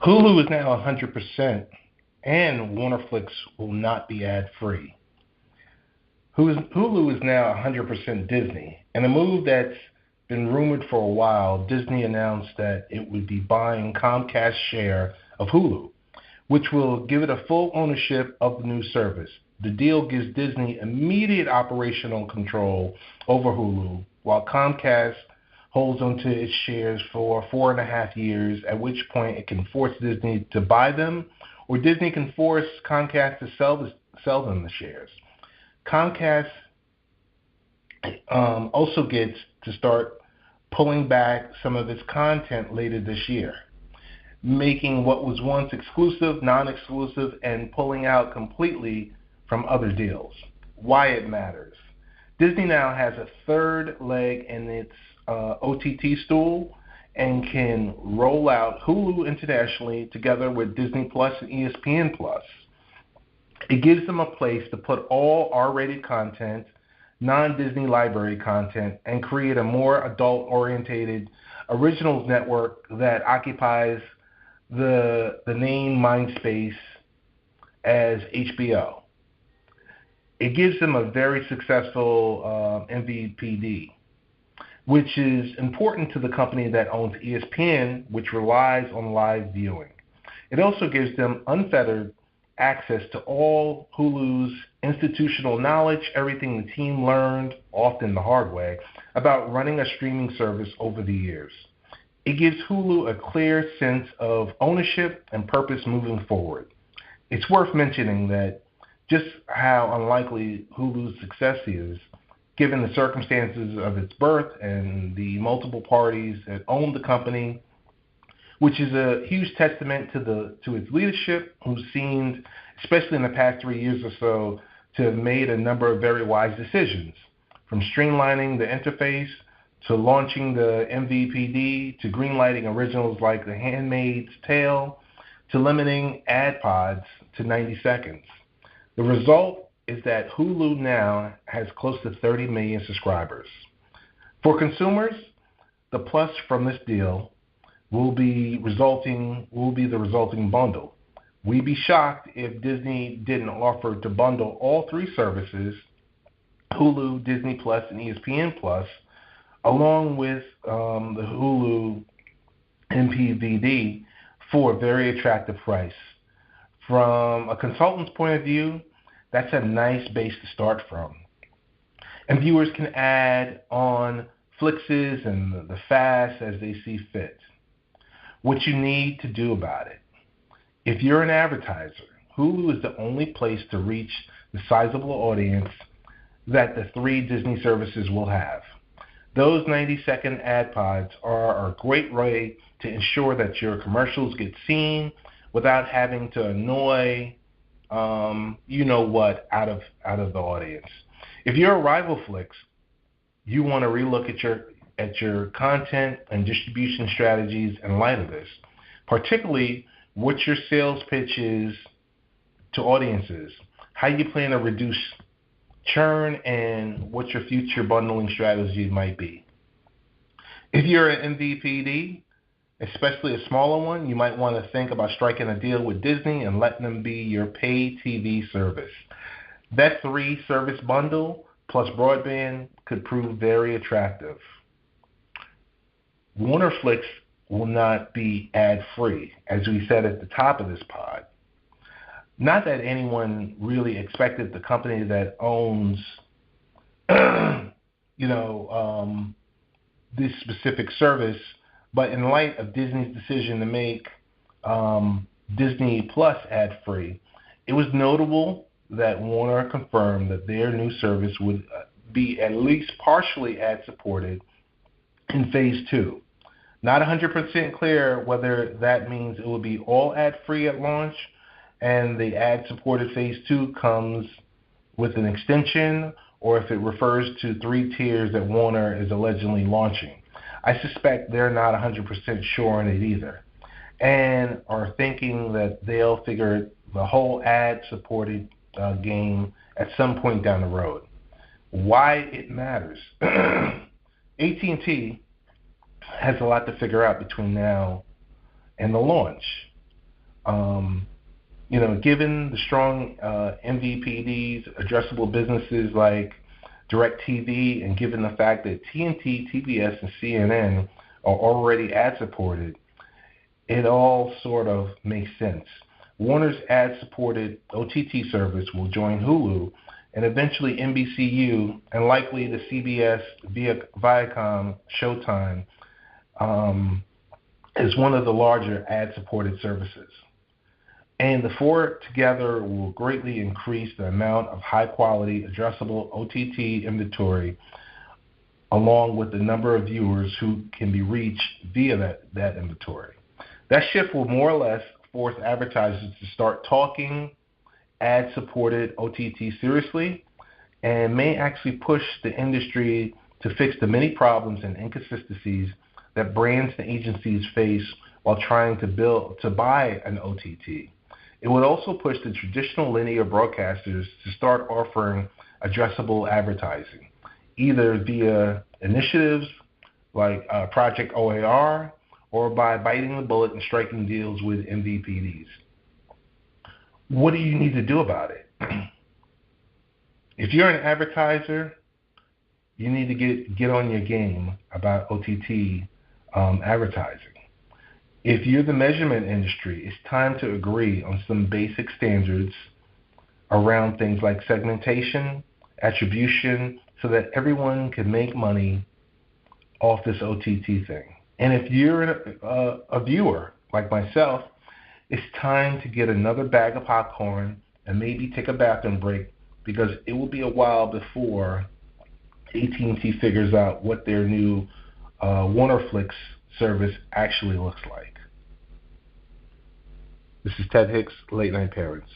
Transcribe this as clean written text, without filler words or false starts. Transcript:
Hulu is now 100%, and WarnerFlix will not be ad-free. Hulu is now 100% Disney, and a move that's been rumored for a while. Disney announced that it would be buying Comcast's share of Hulu, which will give it a full ownership of the new service. The deal gives Disney immediate operational control over Hulu, while Comcast holds onto its shares for 4.5 years, at which point it can force Disney to buy them, or Disney can force Comcast to sell them the shares. Comcast also gets to start pulling back some of its content later this year, making what was once exclusive non-exclusive and pulling out completely from other deals. Why it matters. Disney now has a third leg in its OTT stool and can roll out Hulu internationally together with Disney Plus and ESPN Plus. It gives them a place to put all R-rated content, non-Disney library content, and create a more adult-orientated originals network that occupies the name mind space as HBO. It gives them a very successful MVPD, which is important to the company that owns ESPN, which relies on live viewing. It also gives them unfettered access to all Hulu's institutional knowledge, everything the team learned, often the hard way, about running a streaming service over the years. It gives Hulu a clear sense of ownership and purpose moving forward. It's worth mentioning that just how unlikely Hulu's success is, given the circumstances of its birth and the multiple parties that own the company, which is a huge testament to its leadership, who seemed, especially in the past 3 years or so, to have made a number of very wise decisions, from streamlining the interface to launching the MVPD to greenlighting originals like The Handmaid's Tale to limiting ad pods to 90 seconds. The result is that Hulu now has close to 30 million subscribers. For consumers, the plus from this deal will be the resulting bundle. We'd be shocked if Disney didn't offer to bundle all three services, Hulu, Disney Plus, and ESPN Plus, along with the Hulu MVPD for a very attractive price. From a consultant's point of view, that's a nice base to start from. And viewers can add on Flixes and the FAST as they see fit. What you need to do about it. If you're an advertiser, Hulu is the only place to reach the sizable audience that the three Disney services will have. Those 90-second ad pods are a great way to ensure that your commercials get seen without having to annoy out of the audience. If you're a rival Flix, you want to relook at your content and distribution strategies in light of this, particularly what your sales pitch is to audiences, how you plan to reduce churn, and what your future bundling strategies might be. If you're an MVPD, especially a smaller one, you might want to think about striking a deal with Disney and letting them be your paid TV service. That 3-service bundle plus broadband could prove very attractive. WarnerFlix will not be ad-free, as we said at the top of this pod. Not that anyone really expected the company that owns, this specific service, but in light of Disney's decision to make Disney Plus ad-free, it was notable that Warner confirmed that their new service would be at least partially ad-supported in Phase 2. Not 100% clear whether that means it will be all ad-free at launch and the ad-supported Phase 2 comes with an extension, or if it refers to 3 tiers that Warner is allegedly launching. I suspect they're not 100% sure on it either, and are thinking that they'll figure the whole ad-supported game at some point down the road. Why it matters. AT&T has a lot to figure out between now and the launch. Given the strong MVPDs, addressable businesses like DirecTV, and given the fact that TNT, TBS, and CNN are already ad-supported, it all sort of makes sense. Warner's ad-supported OTT service will join Hulu and eventually NBCU and likely the CBS Viacom Showtime as one of the larger ad-supported services. And the four together will greatly increase the amount of high-quality, addressable OTT inventory, along with the number of viewers who can be reached via that inventory. That shift will more or less force advertisers to start taking ad-supported OTT seriously, and may actually push the industry to fix the many problems and inconsistencies that brands and agencies face while trying to buy an OTT. It would also push the traditional linear broadcasters to start offering addressable advertising, either via initiatives like Project OAR or by biting the bullet and striking deals with MVPDs. What do you need to do about it? If you're an advertiser, you need to get on your game about OTT advertising. If you're the measurement industry, it's time to agree on some basic standards around things like segmentation, attribution, so that everyone can make money off this OTT thing. And if you're a viewer like myself, it's time to get another bag of popcorn and maybe take a bathroom break, because it will be a while before AT&T figures out what their new WarnerFlix service actually looks like. This is Ted Hicks, Late Night Parents.